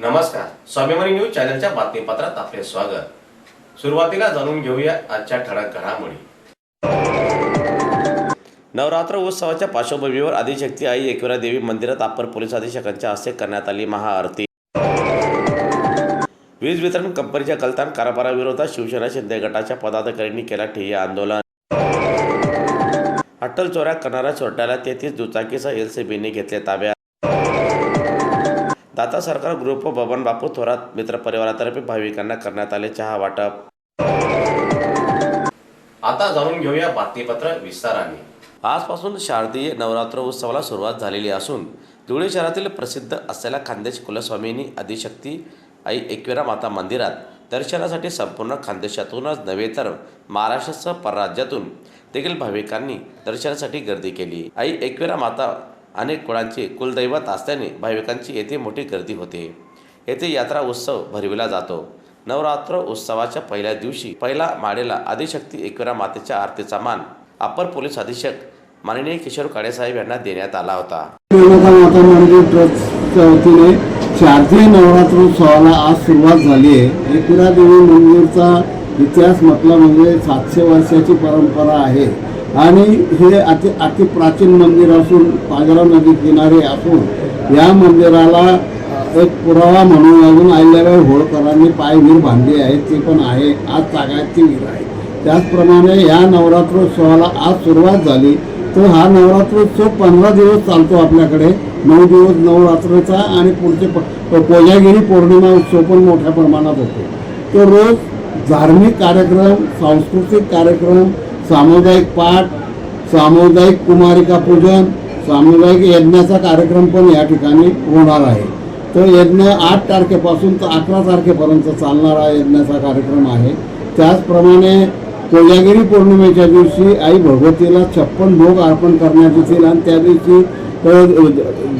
नमस्कार, स्वाभिमानी न्यूज चॅनलच्या बातमीपत्रात आपले स्वागत। सुरुवातीला जाणून घेऊया आजच्या ठळक घडामोडी। नवरात्र उत्सवाच्या पार्श्वभूमीवर आदिशक्ती आई एकविरा देवी मंदिरात अप्पर पोलीस अधीक्षकांच्या हस्ते करण्यात आली महाआरती। वीज वितरण कंपनीच्या गलतान कारभाराविरोधात शिवसेना शिंदे गटाच्या पदाधिकाऱ्यांनी केला ठिय्या आंदोलन। अट्टल चोऱ्या करणाऱ्या चोरट्याला 33 दुचाकीसह एलसीबीने घेतले ताब्यात। दाता सरकार ग्रुप व बबन बापू थोरात मित्र परिवारातर्फे भाविकांना करण्यात आले चहा वाटप। आता जाणून घेऊया बातमीपत्र विस्ताराने। आजपासून शारदीय नवरात्र उत्सवाला सुरुवात झालेली असून धुळे शहरातील प्रसिद्ध असलेल्या खान्देश कुलस्वामिनी आदिशक्ती आई एकविरा माता मंदिरात दर्शनासाठी संपूर्ण खानदेशातूनच नव्हे तर महाराष्ट्रासह परराज्यातून देखील भाविकांनी दर्शनासाठी गर्दी केली। आई एकविरा माता अनेक कुळांचे कुलदैवत असल्याने भाविकांची येथे मोठी गर्दी होते। येथे यात्रा उत्सव भरविला जातो। नवरात्र उत्सवाच्या पहिल्या दिवशी पहिला माडेला आदिशक्ती एकविरा मातेच्या आरतीचा मान अप्पर पोलीस अधीक्षक माननीय किशोर काळेसाहेब यांना देण्यात आला होता। माता मंदिर ट्रस्टच्या वतीने शारदीय नवरात्रोत्सवाला आज सुरुवात झाली आहे। एकविरा देवी मंदिरचा इतिहास म्हटलं म्हणजे 700 वर्षाची परंपरा आहे आणि हे अति प्राचीन मंदिर असून पांझरा नदी किनारे असून या मंदिराला एक पुरावा म्हणून अजून अहिल्याबाई होळकरांनी पायवीर बांधली आहे, ते पण आहे आज तागायतची वीर आहे। त्याचप्रमाणे या नवरात्रोत्सवाला आज सुरुवात झाली। तो हा नवरात्रोत्सव 15 दिवस चालतो आपल्याकडे। 9 दिवस नवरात्रीचा आणि पुढचे कोजागिरी पौर्णिमा उत्सव पण मोठ्या प्रमाणात होतो। तो रोज धार्मिक कार्यक्रम, सांस्कृतिक कार्यक्रम, सामुदायिक पाठ, सामुदायिक कुमारिका पूजन, सामुदायिक यज्ञाचा कार्यक्रम पण या ठिकाणी होणार आहे। तो यज्ञ 8 तारखेपासून तर 11 तारखेपर्यंत चालणारा यज्ञाचा कार्यक्रम आहे। त्याचप्रमाणे कोजागिरी पौर्णिमेच्या दिवशी आई भगवतीला 56 भोग अर्पण करण्यात येतील आणि त्या दिवशी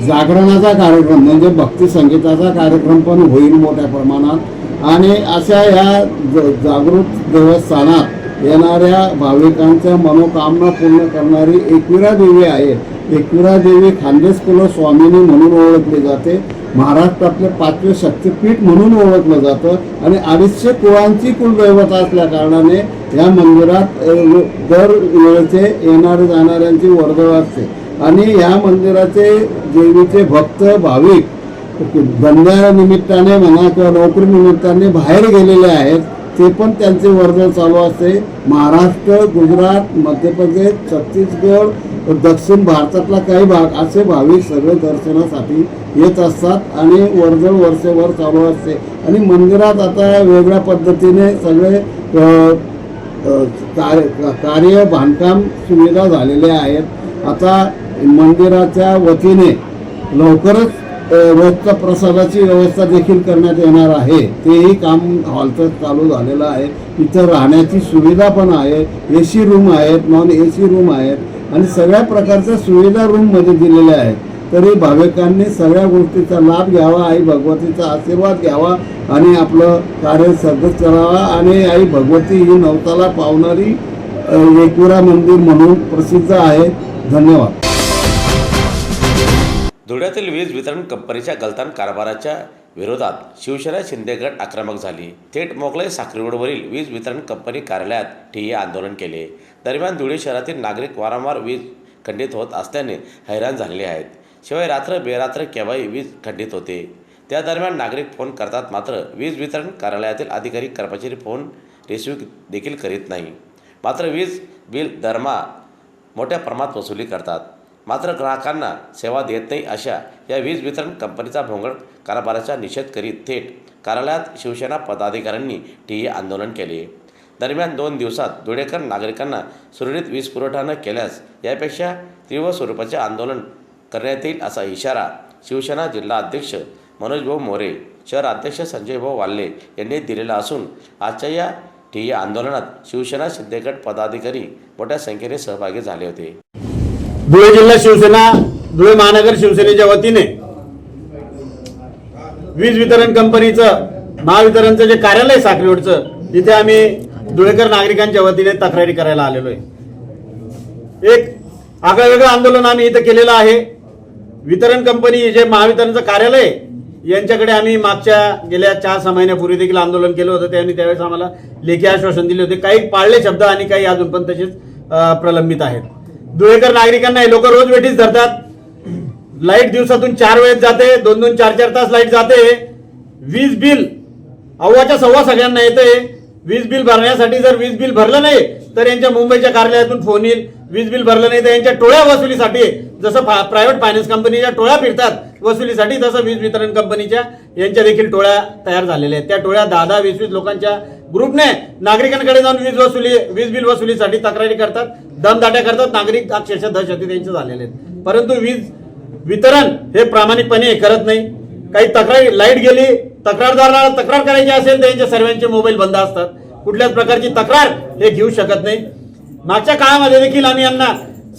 जागरणाचा कार्यक्रम म्हणजे भक्ती संगीताचा कार्यक्रम पण होईल मोठ्या प्रमाणात। आणि अशा या जागृत देवस्थानात येणाऱ्या भाविकांच्या मनोकामना पूर्ण करणारी एकविरा देवी आहे। एकविरा देवी खान्देश कुलस्वामिनी म्हणून ओळखली जाते। महाराष्ट्रातले 5वे शक्तिपीठ म्हणून ओळखलं जातं आणि 250 कुळांची कुलदैवत असल्या कारणाने या मंदिरात दर वेळेचे येणारे जाणाऱ्यांची वर्दळ असते आणि या मंदिराचे देवीचे भक्त भाविक धंद्यानिमित्ताने म्हणा किंवा नोकरी निमित्ताने बाहेर गेलेले आहेत, ते पण त्यांचे वर्दळ चालू असते। महाराष्ट्र, गुजरात, मध्य प्रदेश, छत्तीसगड, दक्षिण भारतातला काही भाग असे भाविक सगळे दर्शनासाठी येत असतात आणि वर्दळ वर्षभर चालू असते। आणि मंदिरात आता वेगळ्या पद्धतीने सगळे कार्य बांधकाम सुविधा झालेल्या आहेत। आता मंदिराच्या वतीने लवकरच रोजच्या प्रसादाची व्यवस्था देखील करण्यात येणार आहे। तेही काम हॉलचं चालू झालेलं आहे। इथं राहण्याची सुविधा पण आहे, AC रूम आहेत, नॉन AC रूम आहेत आणि सगळ्या प्रकारच्या सुविधा रूममध्ये दिलेल्या आहेत। तरी भाविकांनी सगळ्या गोष्टीचा लाभ घ्यावा, आई भगवतीचा आशीर्वाद घ्यावा आणि आपलं कार्य सदस्य करावा। आणि आई भगवती ही नवताला पावणारी एकविरा मंदिर म्हणून प्रसिद्ध आहे। धन्यवाद। धुळ्यातील वीज वितरण कंपनीच्या गलतान कारभाराच्या विरोधात शिवसेना शिंदे गट आक्रमक झाली। थेट मोगलाई साखरी रोडवरील वीज वितरण कंपनी कार्यालयात ठिय्या आंदोलन केले। दरम्यान धुळे शहरातील नागरिक वारंवार वीज खंडित होत असल्याने हैराण झालेले आहेत। शिवाय रात्र बेरात्र केव्हाही वीज खंडित होते। त्या दरम्यान नागरिक फोन करतात, मात्र वीज वितरण कार्यालयातील अधिकारी कर्मचारी फोन रिसिव्ह देखील करीत नाही। मात्र वीज बिल दरमा मोठ्या प्रमाणात वसुली करतात, मात्र ग्राहकांना सेवा देत नाही। अशा या वीज वितरण कंपनीचा भोंगळ कारभाराचा निषेध करीत थेट कार्यालयात शिवसेना पदाधिकाऱ्यांनी ठिय्या आंदोलन केले। दरम्यान 2 दिवसात धुळेकर नागरिकांना सुरळीत वीज पुरवठा न केल्यास यापेक्षा तीव्र स्वरूपाचे आंदोलन करण्यात येईल असा इशारा शिवसेना जिल्हा अध्यक्ष मनोजभाऊ मोरे, शहर अध्यक्ष संजयभाऊ वाल्ले यांनी दिलेला असून आजच्या या ठिय्या आंदोलनात शिवसेना शिंदे गट पदाधिकारी मोठ्या संख्येने सहभागी झाले होते। धुळे जिल्हा शिवसेना, धुळे महानगर शिवसेनेच्या वतीने वीज वितरण कंपनीचं महावितरणचं जे कार्यालय साखरी रोडचं, तिथे आम्ही धुळेकर नागरिकांच्या वतीने तक्रारी करायला आलेलो आहे। एक आगळं वेगळं आंदोलन आम्ही इथं केलेलं आहे। वितरण कंपनी जे महावितरणचं कार्यालय यांच्याकडे आम्ही गेल्या 4-6 महिन्यापूर्वी देखील आंदोलन केलं होतं. त्यांनी त्यावेळेस आम्हाला लेखी आश्वासन दिले होते. काही पाळले शब्द आणि काही अजून पण तसेच प्रलंबित आहेत. धुळेकर नागरिकांना हे लोक रोज वेठीस धरतात. लाईट दिवसातून 4 वेळेस जाते, 2-2, 4-4 तास लाईट जाते. वीज बिल अव्वाच्या सव्वा सगळ्यांना येते. वीज बिल भरण्यासाठी जर वीज बिल भरलं नाही तर यांच्या मुंबईच्या कार्यालयातून फोन येईल. वीज बिल भरलं नाही तर यांच्या टोळ्या वसुलीसाठी, जसं प्रायव्हेट फायनान्स कंपनीच्या टोळ्या फिरतात वसुलीसाठी, तसं वीज वितरण कंपनीच्या यांच्या देखील टोळ्या तयार झालेल्या आहेत. त्या टोळ्या 10-20 लोकांच्या ग्रुपने नागरिकांकडे जाऊन वीज बिल वसुलीसाठी तक्रारी करतात, दमदाट्या करतात. नागरिक अक्षरशः दहशती त्यांचे झालेले आहेत. परंतु वीज वितरण हे प्रामाणिकपणे करत नाही. काही तक्रारी, लाईट गेली, तक्रारदाराला तक्रार करायची असेल तर यांच्या सर्वांचे मोबाईल बंद असतात. कुठल्याच प्रकारची तक्रार हे घेऊ शकत नाही. मागच्या काळामध्ये देखील आम्ही यांना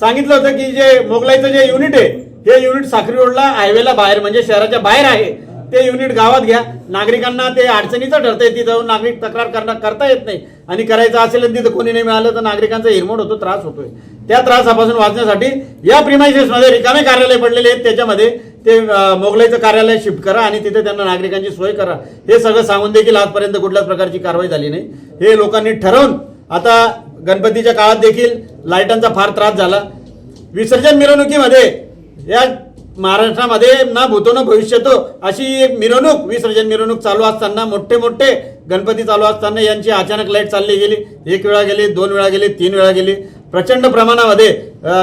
सांगितलं होतं की जे मोगलाईचं जे युनिट आहे, हे युनिट साखरी रोडला हायवेला बाहेर म्हणजे शहराच्या बाहेर आहे, ते युनिट गावात घ्या. नागरिकांना ते अडचणीचं ठरतंय. तिथं जाऊन नागरिक तक्रार करता येत नाही आणि करायचं असेल तिथं कोणी नाही मिळालं तर नागरिकांचा हिरमोड होतो, त्रास होतोय. त्या त्रासापासून वाचण्यासाठी या प्रिमायसेसमध्ये रिकामे कार्यालय पडलेले आहेत, त्याच्यामध्ये ते मोगलाईचं कार्यालय शिफ्ट करा आणि तिथे त्यांना नागरिकांची सोय करा. हे सगळं सांगून देखील आजपर्यंत कुठल्याच प्रकारची कारवाई झाली नाही. हे लोकांनी ठरवून आता गणपतीच्या काळात देखील लाईटांचा फार त्रास झाला. विसर्जन मिरवणुकीमध्ये या महाराष्ट्रामध्ये ना भूतो ना भविष्यतो अशी एक मिरवणूक, विसर्जन मिरवणूक चालू असताना, मोठे गणपती चालू असताना यांची अचानक लाईट चालली गेली. 1 वेळा गेली, 2 वेळा गेली, 3 वेळा गेली. प्रचंड प्रमाणामध्ये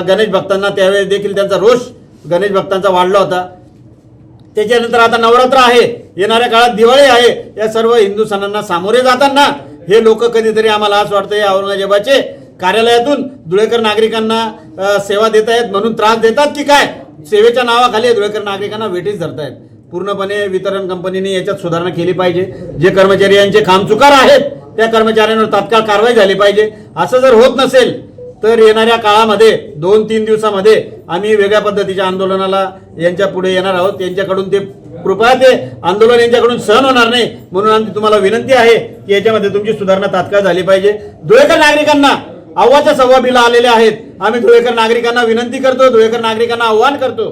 गणेश भक्तांना त्यावेळेस देखील त्यांचा रोष गणेश भक्तांचा वाढला होता. त्याच्यानंतर आता नवरात्र आहे, येणाऱ्या काळात दिवाळी आहे. या सर्व हिंदू सणांना सामोरे जाताना हे लोक कधीतरी आम्हाला असं वाटतं या औरंगजेबाचे कार्यालयातून धुळेकर नागरिकांना सेवा देत आहेत म्हणून त्रास देतात की काय, सेवेच्या नावाखाली धुळेकर नागरिकांना वेठीस धरतायत. पूर्णपणे वितरण कंपनीने याच्यात सुधारणा केली पाहिजे. जे कर्मचारी यांचे कामचुकार आहेत त्या कर्मचाऱ्यांवर तात्काळ कारवाई झाली पाहिजे. असं जर होत नसेल तर येणाऱ्या काळामध्ये 2-3 दिवसामध्ये आम्ही वेगळ्या पद्धतीच्या आंदोलनाला यांच्या पुढे येणार आहोत. यांच्याकडून ते कृपया ते आंदोलन यांच्याकडून सहन होणार नाही म्हणून आमची तुम्हाला विनंती आहे की याच्यामध्ये तुमची सुधारणा तात्काळ झाली पाहिजे. धुळेकर नागरिकांना अव्वाच्या सव्वा बिल आलेले आहेत. आम्ही धुळेकर नागरिकांना विनंती करतो, धुळेकर नागरिकांना आव्हान करतो,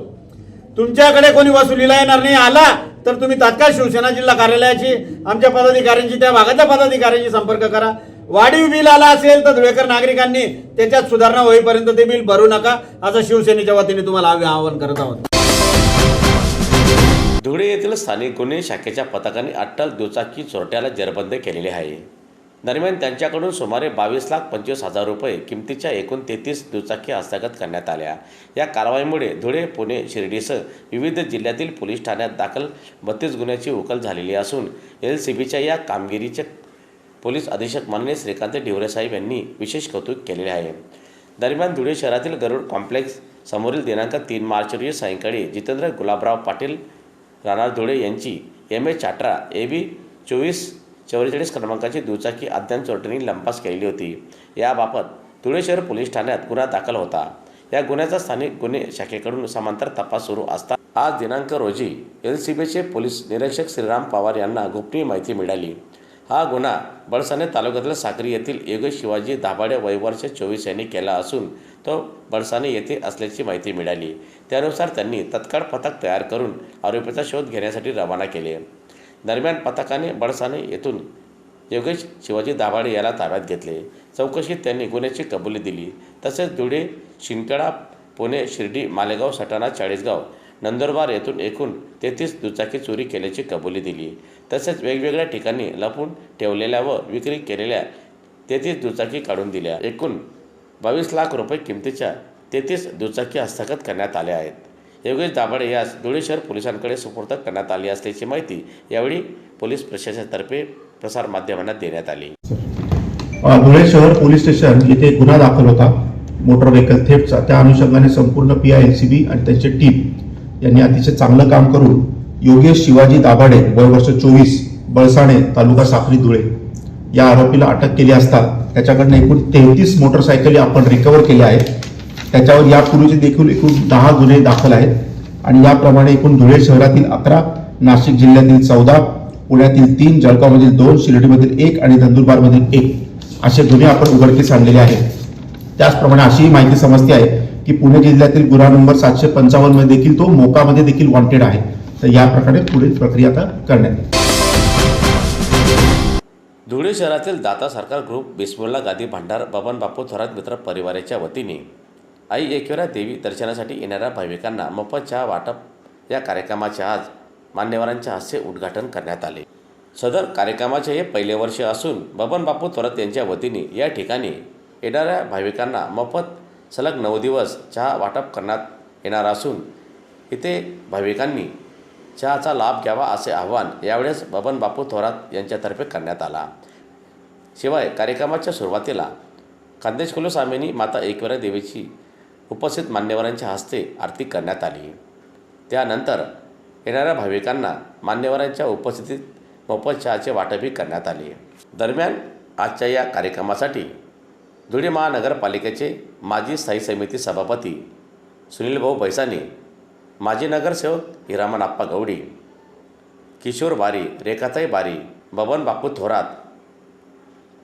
तुमच्याकडे कोणी वसुलीला येणार नाही, आला तर तुम्ही तात्काळ शिवसेना जिल्हा कार्यालयाची आमच्या पदाधिकाऱ्यांची, त्या भागाच्या पदाधिकाऱ्यांशी संपर्क करा. वाढीव बिल आला असेल तर धुळेकर नागरिकांनी त्याच्यात सुधारणा होईपर्यंत ते बिल भरू नका, असं शिवसेनेच्या वतीने तुम्हाला आम्ही आवाहन करत आहोत. धुळे येथील स्थानिक गुन्हे शाखेच्या पथकाने अट्टल दुचाकी चोरट्याला जेरबंद केलेले आहे. दरम्यान त्यांच्याकडून सुमारे 22,25,000 रुपये किमतीच्या एकूण 33 दुचाकी हस्तगत करण्यात आल्या. या कारवाईमुळे धुळे, पुणे, शिर्डीसह विविध जिल्ह्यातील पोलीस ठाण्यात दाखल 32 गुन्ह्याची उकल झालेली असून LCBच्या या कामगिरीचे पोलीस अधीक्षक माननीय श्रीकांत ढिवरेसाहेब यांनी विशेष कौतुक केलेले आहे. दरम्यान धुळे शहरातील गरुड कॉम्प्लेक्स समोरील दिनांक 3 मार्च रोजी सायंकाळी जितेंद्र गुलाबराव पाटील राणा धुळे यांची MH18 AB 2444 क्रमांकाची दुचाकी अज्ञात चोरट्यांनी लंपास केलेली होती. याबाबत धुळे शहर पोलीस ठाण्यात गुन्हा दाखल होता. या गुन्ह्याचा स्थानिक गुन्हे शाखेकडून समांतर तपास सुरू असता आज दिनांक रोजी LCBचे पोलीस निरीक्षक श्रीराम पवार यांना गोपनीय माहिती मिळाली. हा गुन्हा बळसाने तालुक्यातील साक्री येथील योगेश शिवाजी दाभाडे वय वर्ष 24 यांनी केला असून तो बळसाने येथे असल्याची माहिती मिळाली. त्यानुसार त्यांनी तत्काळ पथक तयार करून आरोपीचा शोध घेण्यासाठी रवाना केले. दरम्यान पथकाने बळसाने येथून योगेश शिवाजी दाभाडे याला ताब्यात घेतले. चौकशीत त्यांनी गुन्ह्याची कबुली दिली. तसेच धुळे, शिंदखेडा, पुणे, शिर्डी, मालेगाव, सटाणा, चाळीसगाव, नंदुरबार येथून एकूण 33 दुचाकी चोरी केल्याची कबुली दिली. तसेच वेगवेगळ्या ठिकाणी लपून ठेवलेल्या व विक्री केलेल्या 33 दुचाकी काढून दिल्या. एकूण 22 लाख रुपये किमतीच्या 33 दुचाकी हस्तगत करण्यात आल्या आहेत. योगेश दाभाडे यास धुळे शहर पोलिसांकडे सुपूर्द करण्यात आली असल्याची माहिती यावेळी पोलीस प्रशासनातर्फे प्रसारमाध्यमांना देण्यात आली. धुळे शहर पोलीस स्टेशन येथे गुन्हा दाखल होता मोटर व्हेकल थेफ्टचा. त्या अनुषंगाने संपूर्ण PI LCB आणि त्यांची टीम यांनी अतिशय चांगलं काम करून योगेश शिवाजी दाभाडे वय वर्ष 24 बळसाणे तालुका साक्री धुळे या आरोपीला अटक केली असता त्याच्याकडनं एकूण 33 मोटरसायकली आपण रिकव्हर केल्या आहेत. त्याच्यावर यापूर्वीचे देखील एकूण 10 गुन्हे दाखल आहेत आणि याप्रमाणे एकूण धुळे शहरातील 11, नाशिक जिल्ह्यातील 14, पुण्यातील 3, जळगावमधील 2, शिर्डीमधील 1 आणि नंदुरबारमधील 1 असे गुन्हे आपण उघडकीस आणलेले आहेत. त्याचप्रमाणे अशीही माहिती समजते आहे की पुणे जिल्ह्यातील गुन्हा नंबर 755 मध्ये देखील तो मोकामध्ये देखील वॉन्टेड आहे. तर या प्रकारे पुढील प्रक्रिया आता करण्यात येईल. धुळे शहरातील दाता सरकार ग्रुप बिस्मिल्ला गादी भांडार बबन बापू थोरात मित्र परिवाराच्या वतीने आई एकविरा देवी दर्शनासाठी येणाऱ्या भाविकांना मोफत चहा वाटप या कार्यक्रमाचे आज मान्यवरांच्या हस्ते उद्घाटन करण्यात आले. सदर कार्यक्रमाचे हे पहिले वर्ष असून बबन बापू थोरात यांच्या वतीने या ठिकाणी येणाऱ्या भाविकांना मोफत सलग 9 दिवस चहा वाटप करण्यात येणार असून इथे भाविकांनी चहाचा लाभ घ्यावा असे आवाहन यावेळेस बबन बापू थोरात यांच्यातर्फे करण्यात आला. शिवाय कार्यक्रमाच्या सुरुवातीला खानदेश कुल स्वामींनी माता एकविरा देवीची उपस्थित मान्यवरांच्या हस्ते आरती करण्यात आली. त्यानंतर येणाऱ्या भाविकांना मान्यवरांच्या उपस्थितीत मोफत चहाचे वाटपही करण्यात आले. दरम्यान आजच्या या कार्यक्रमासाठी धुळे महानगरपालिकेचे माजी स्थायी समिती सभापती सुनील भाऊ बैसाने, माजी नगरसेवक हिरामन आप्पा गवडी, किशोर बारी, रेखाताई बारी, बबन बापू थोरात,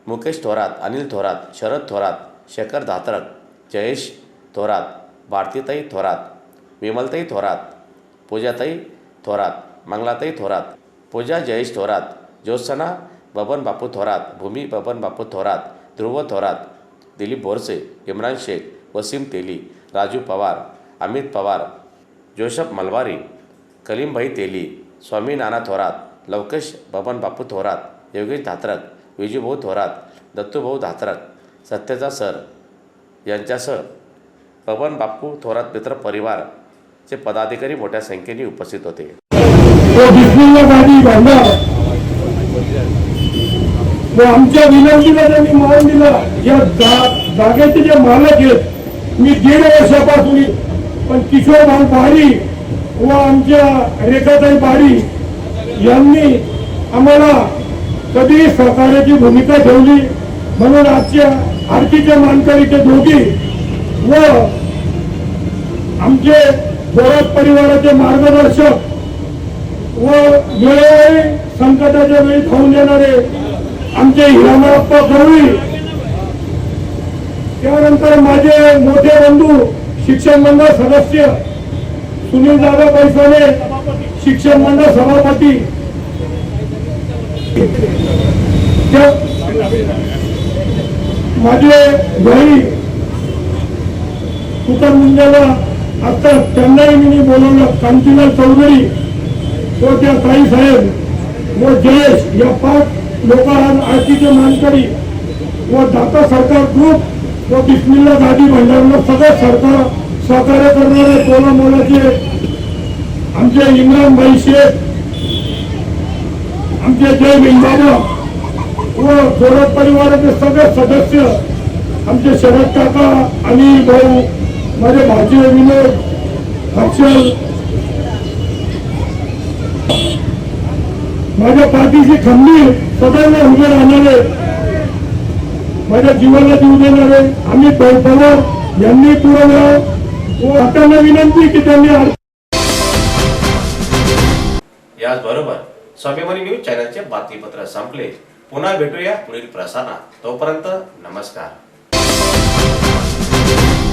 मुकेश थोरात, अनिल थोरात, शरद थोरात, शेखर धात्रक, जयेश थोरात, भारतीताई थोरात, विमलताई थोरात, पूजाताई थोरात, मंगलाताई थोरात, पूजा जयेश थोरात, ज्योत्सना बबन बापू थोरात, भूमी बबन बापू थोरात, ध्रुव थोरात, दिलीप बोरसे, इम्रान शेख, वसीम तेली, राजू पवार, अमित पवार, जोशफ मलवारी, कलीमभाई तेली, स्वामी नाना थोरात, लवकेश बबन बापू थोरात, योगेश धात्रक, विजूभाऊ थोरात, दत्तूभाऊ धात्रक, सत्यजा सर यांच्यासह बबन बापू थोरात मित्र परिवारचे पदाधिकारी मोठ्या संख्येने उपस्थित होते. आमच्या विनंतीला त्यांनी मान दिला. या जागेचे जे मालक आहेत, मी 1.5 वर्षापासून, पण किशोर भाऊ बारी व आमच्या रेखाताई बारी यांनी आम्हाला कधी सहकार्याची भूमिका ठेवली. म्हणून आजच्या आरतीच्या मानकरीचे दोघी व आमचे थोरात परिवाराचे मार्गदर्शक व वेळोवेळी संकटाच्या वेळी धावून देणारे आमचे हिरामनप्पा गवळी, त्यानंतर माझे मोठे बंधू शिक्षण मंडळ सदस्य सुनील दादा बैसाने, शिक्षण मंडळ सभापती, माझे भाई तुकाराम मुंजाला आता त्यांनाही मी बोलवलं, कांतीलाल चौधरी व त्या ताई साहेब व जयेश या 5 लोक आज आरतीचे मानकरी व दाता सरकार ग्रुप व बिस्मिल्ला गादी भांडारला सगळं सरकार सहकार्य करणारे टोला मोलाचे आमचे इम्रान भाई शेख, आमचे जय भीमबाबा व थोरात परिवाराचे सगळे सदस्य, आमचे शरद काका, अनिल भाऊ, माझे भाचे विनोद, हर्षल, माझ्या पाठीशी खंबीर सदैव उभे राहणारे, माझ्या जीवाला जीव देणारे अमित भाऊ पवार यांनी पुरवलं व त्यांना विनंती की त्यांनी. याचबरोबर स्वाभिमानी न्यूज चॅनलचे बातमीपत्र संपले. पुन्हा भेटूया पुढील प्रसारणात. तोपर्यंत नमस्कार.